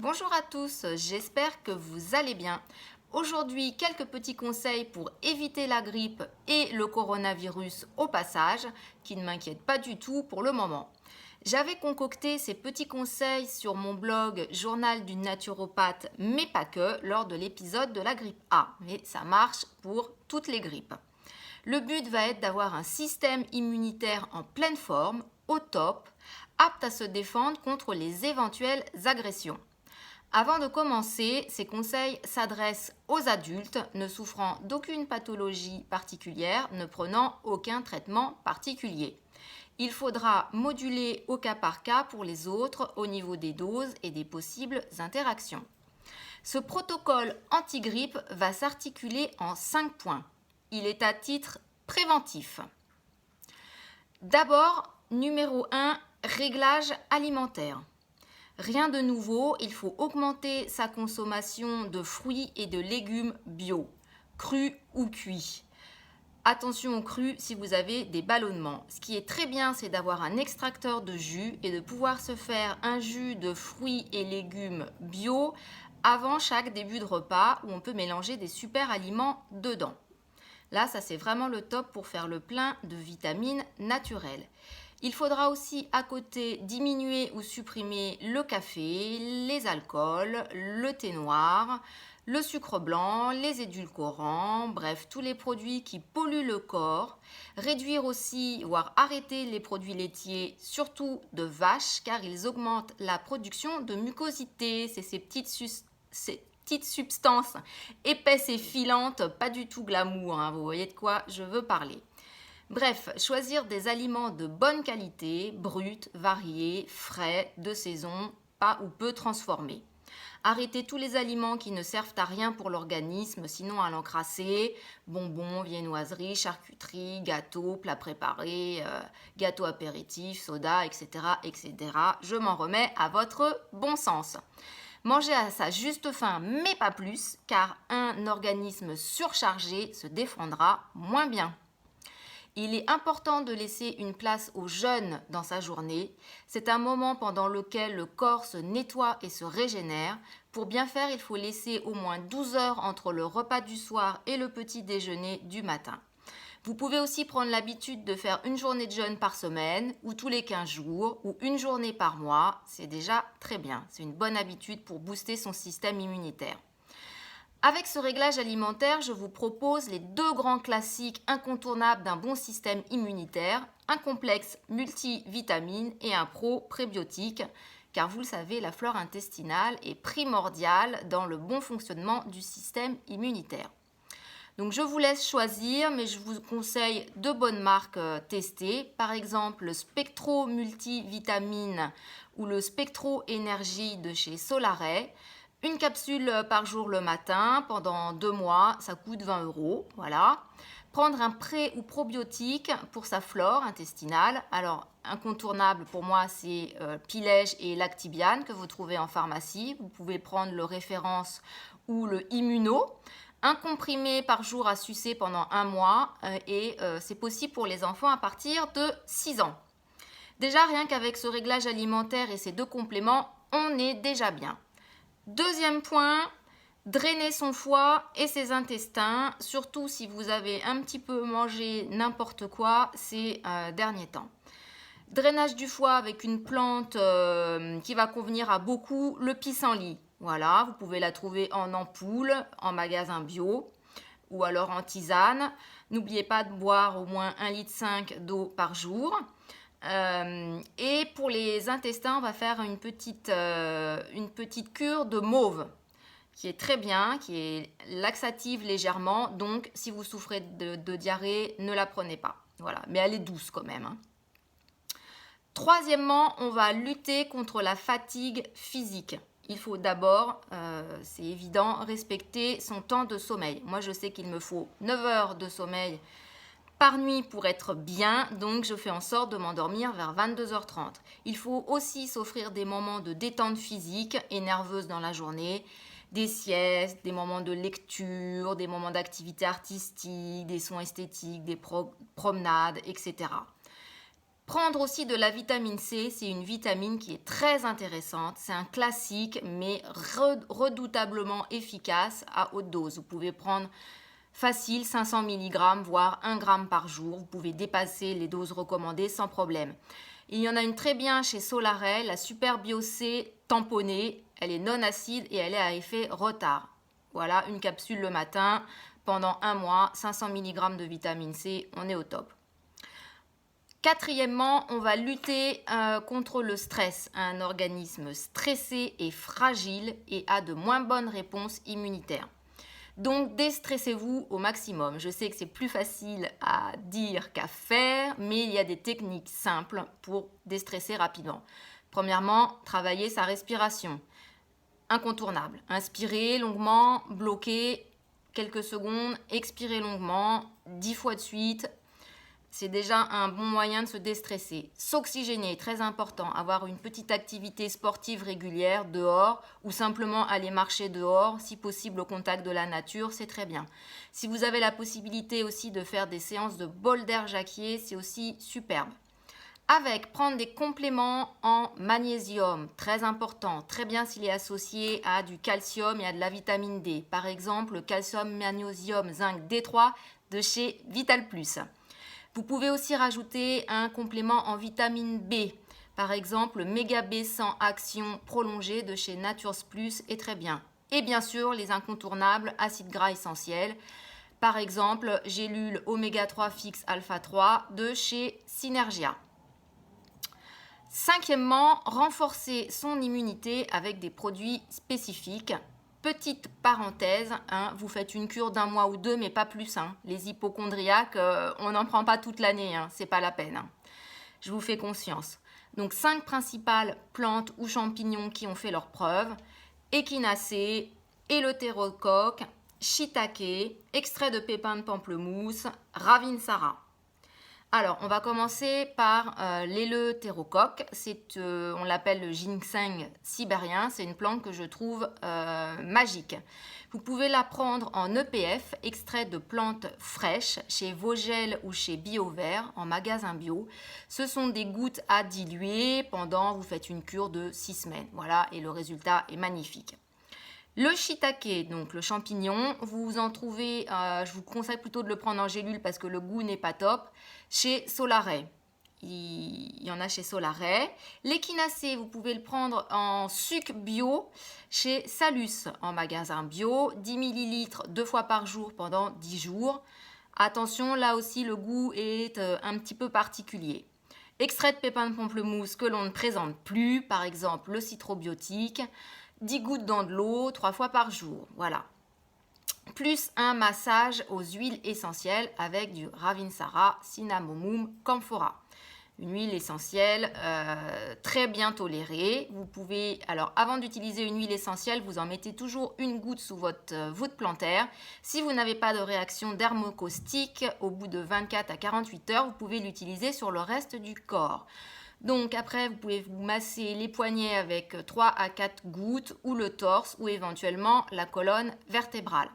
Bonjour à tous, j'espère que vous allez bien. Aujourd'hui, quelques petits conseils pour éviter la grippe et le coronavirus au passage, qui ne m'inquiètent pas du tout pour le moment. J'avais concocté ces petits conseils sur mon blog Journal d'une naturopathe, mais pas que, lors de l'épisode de la grippe A. Mais ça marche pour toutes les grippes. Le but va être d'avoir un système immunitaire en pleine forme, au top, apte à se défendre contre les éventuelles agressions. Avant de commencer, ces conseils s'adressent aux adultes ne souffrant d'aucune pathologie particulière, ne prenant aucun traitement particulier. Il faudra moduler au cas par cas pour les autres au niveau des doses et des possibles interactions. Ce protocole anti-grippe va s'articuler en 5 points. Il est à titre préventif. D'abord, numéro 1, réglage alimentaire. Rien de nouveau, il faut augmenter sa consommation de fruits et de légumes bio, crus ou cuits. Attention aux crus si vous avez des ballonnements. Ce qui est très bien, c'est d'avoir un extracteur de jus et de pouvoir se faire un jus de fruits et légumes bio avant chaque début de repas où on peut mélanger des super aliments dedans. Là, ça c'est vraiment le top pour faire le plein de vitamines naturelles. Il faudra aussi à côté diminuer ou supprimer le café, les alcools, le thé noir, le sucre blanc, les édulcorants, bref, tous les produits qui polluent le corps. Réduire aussi, voire arrêter les produits laitiers, surtout de vache, car ils augmentent la production de mucosité. C'est ces petites substances épaisses et filantes, pas du tout glamour, hein, vous voyez de quoi je veux parler. Bref, choisir des aliments de bonne qualité, bruts, variés, frais, de saison, pas ou peu transformés. Arrêter tous les aliments qui ne servent à rien pour l'organisme, sinon à l'encrasser, bonbons, viennoiseries, charcuteries, gâteaux, plats préparés, gâteaux apéritifs, soda, etc., etc. Je m'en remets à votre bon sens. Mangez à sa juste faim, mais pas plus, car un organisme surchargé se défendra moins bien. Il est important de laisser une place au jeûne dans sa journée. C'est un moment pendant lequel le corps se nettoie et se régénère. Pour bien faire, il faut laisser au moins 12 heures entre le repas du soir et le petit déjeuner du matin. Vous pouvez aussi prendre l'habitude de faire une journée de jeûne par semaine, ou tous les 15 jours, ou une journée par mois. C'est déjà très bien. C'est une bonne habitude pour booster son système immunitaire. Avec ce réglage alimentaire, je vous propose les deux grands classiques incontournables d'un bon système immunitaire, un complexe multivitamine et un prébiotique, car vous le savez, la flore intestinale est primordiale dans le bon fonctionnement du système immunitaire. Donc je vous laisse choisir, mais je vous conseille deux bonnes marques testées, par exemple le Spectro Multivitamine ou le Spectro Énergie de chez Solaray. Une capsule par jour le matin pendant 2 mois, ça coûte 20 €. Voilà. Prendre un pré ou probiotique pour sa flore intestinale. Alors, incontournable pour moi, c'est Pilège et Lactibiane que vous trouvez en pharmacie. Vous pouvez prendre le référence ou le Immuno. Un comprimé par jour à sucer pendant 1 mois et c'est possible pour les enfants à partir de 6 ans. Déjà, rien qu'avec ce réglage alimentaire et ces deux compléments, on est déjà bien. Deuxième point, drainer son foie et ses intestins, surtout si vous avez un petit peu mangé n'importe quoi ces derniers temps. Drainage du foie avec une plante qui va convenir à beaucoup, le pissenlit. Voilà, vous pouvez la trouver en ampoule, en magasin bio ou alors en tisane. N'oubliez pas de boire au moins 1,5 litre d'eau par jour. Et pour les intestins, on va faire une petite cure de mauve qui est très bien, qui est laxative légèrement. Donc, si vous souffrez de diarrhée, ne la prenez pas. Voilà, mais elle est douce quand même, hein. Troisièmement, on va lutter contre la fatigue physique. Il faut d'abord, c'est évident, respecter son temps de sommeil. Moi, je sais qu'il me faut 9 heures de sommeil par nuit pour être bien, donc je fais en sorte de m'endormir vers 22h30. Il faut aussi s'offrir des moments de détente physique et nerveuse dans la journée, des siestes, des moments de lecture, des moments d'activité artistique, des soins esthétiques, des promenades, etc. Prendre aussi de la vitamine C, c'est une vitamine qui est très intéressante. C'est un classique, mais redoutablement efficace à haute dose. Vous pouvez prendre facile 500 mg, voire 1 g par jour. Vous pouvez dépasser les doses recommandées sans problème. Il y en a une très bien chez Solaray, la Super Bio C tamponnée. Elle est non acide et elle est à effet retard. Voilà, une capsule le matin pendant 1 mois, 500 mg de vitamine C, on est au top. Quatrièmement, on va lutter contre le stress. Un organisme stressé est fragile et a de moins bonnes réponses immunitaires. Donc, déstressez-vous au maximum. Je sais que c'est plus facile à dire qu'à faire, mais il y a des techniques simples pour déstresser rapidement. Premièrement, travailler sa respiration. Incontournable. Inspirez longuement, bloquez quelques secondes, expirez longuement, 10 fois de suite. C'est déjà un bon moyen de se déstresser. S'oxygéner, très important. Avoir une petite activité sportive régulière dehors ou simplement aller marcher dehors, si possible au contact de la nature, c'est très bien. Si vous avez la possibilité aussi de faire des séances de bol d'air Jacquier, c'est aussi superbe. Avec prendre des compléments en magnésium, très important, très bien s'il est associé à du calcium et à de la vitamine D. Par exemple, le calcium, magnésium, zinc D3 de chez Vital Plus. Vous pouvez aussi rajouter un complément en vitamine B. Par exemple, le Méga B 100 Action prolongée de chez Natures Plus est très bien. Et bien sûr, les incontournables acides gras essentiels. Par exemple, gélule Oméga 3 Fixe Alpha 3 de chez Synergia. Cinquièmement, renforcer son immunité avec des produits spécifiques. Petite parenthèse, vous faites une cure d'1 mois ou 2, mais pas plus. Les hypochondriaques, on n'en prend pas toute l'année, c'est pas la peine. Je vous fais conscience. Donc 5 principales plantes ou champignons qui ont fait leurs preuves. Échinacée, éleutérocoque, shiitake, extrait de pépins de pamplemousse, ravinsara. Alors, on va commencer par l'éleutérocoque. On l'appelle le ginseng sibérien. C'est une plante que je trouve magique. Vous pouvez la prendre en EPF, extrait de plantes fraîches, chez Vogel ou chez BioVert, en magasin bio. Ce sont des gouttes à diluer vous faites une cure de 6 semaines. Voilà, et le résultat est magnifique. Le shiitake, donc le champignon, vous en trouvez, je vous conseille plutôt de le prendre en gélule parce que le goût n'est pas top, chez Solaray. Il y en a chez Solaray. L'échinacée, vous pouvez le prendre en sucre bio chez Salus, en magasin bio, 10 ml 2 fois par jour pendant 10 jours. Attention, là aussi le goût est un petit peu particulier. Extrait de pépins de pamplemousse que l'on ne présente plus, par exemple le citrobiotique. 10 gouttes dans de l'eau 3 fois par jour, voilà. Plus un massage aux huiles essentielles avec du ravinsara, cinnamomum, camphora. Une huile essentielle très bien tolérée. Vous pouvez, alors avant d'utiliser une huile essentielle, vous en mettez toujours une goutte sous votre voûte plantaire. Si vous n'avez pas de réaction dermocaustique, au bout de 24 à 48 heures, vous pouvez l'utiliser sur le reste du corps. Donc après, vous pouvez vous masser les poignets avec 3 à 4 gouttes ou le torse ou éventuellement la colonne vertébrale.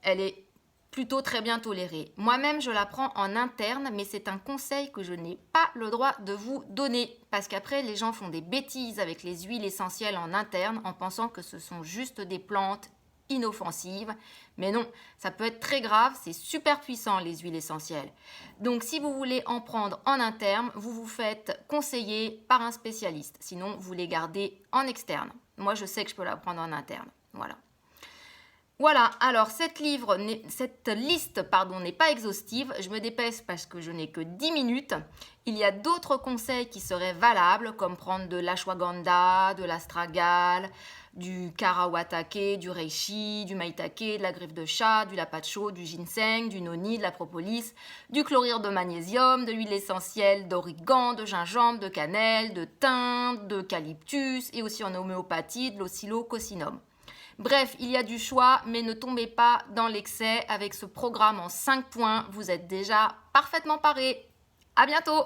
Elle est plutôt très bien tolérée. Moi-même, je la prends en interne, mais c'est un conseil que je n'ai pas le droit de vous donner parce qu'après, les gens font des bêtises avec les huiles essentielles en interne en pensant que ce sont juste des plantes inoffensive, mais non, ça peut être très grave, c'est super puissant les huiles essentielles. Donc si vous voulez en prendre en interne, vous vous faites conseiller par un spécialiste, sinon vous les gardez en externe. Moi je sais que je peux la prendre en interne, voilà. Voilà, alors cette liste n'est pas exhaustive, je me dépêche parce que je n'ai que 10 minutes. Il y a d'autres conseils qui seraient valables, comme prendre de l'ashwagandha, de l'astragale, du karawatake, du reishi, du maitake, de la griffe de chat, du lapacho, du ginseng, du noni, de la propolis, du chlorure de magnésium, de l'huile essentielle d'origan, de gingembre, de cannelle, de thym, d'eucalyptus et aussi en homéopathie de l'oscillococcinum. Bref, il y a du choix, mais ne tombez pas dans l'excès. Avec ce programme en 5 points, vous êtes déjà parfaitement parés. À bientôt!